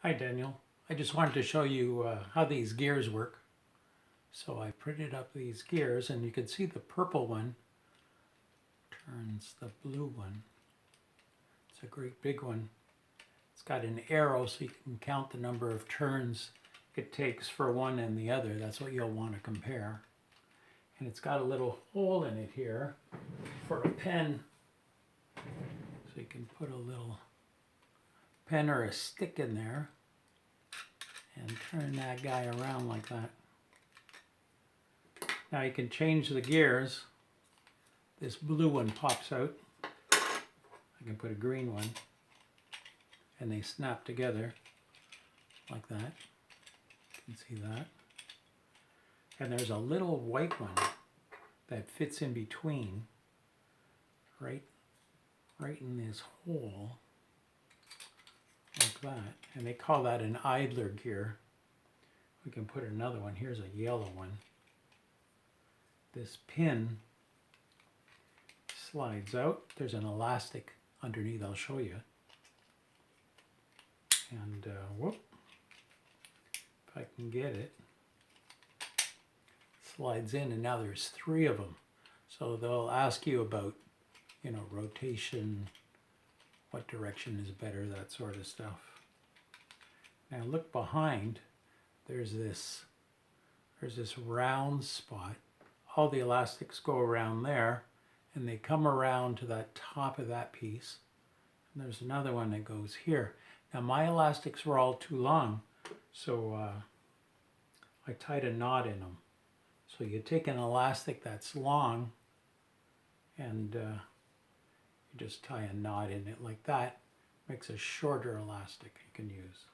Hi Daniel. I just wanted to show you how these gears work. So I printed up these gears and you can see the purple one turns the blue one. It's a great big one. It's got an arrow so you can count the number of turns it takes for one and the other. That's what you'll want to compare. And it's got a little hole in it here for a pen. So you can put a little pen or a stick in there and turn that guy around like that. Now you can change the gears. This blue one pops out. I can put a green one and they snap together like that. You can see that. And there's a little white one that fits in between, right in this hole like that. And they call that an idler gear. We can put another one. Here's a yellow one. This pin slides out. There's an elastic underneath. I'll show you. And whoop, if I can get it, slides in, and now there's 3 of them. So they'll ask you about, rotation, what direction is better, that sort of stuff. Now look behind. There's this round spot. All the elastics go around there, and they come around to that top of that piece. And there's another one that goes here. Now my elastics were all too long, so I tied a knot in them. So you take an elastic that's long, and you just tie a knot in it like that. Makes a shorter elastic you can use.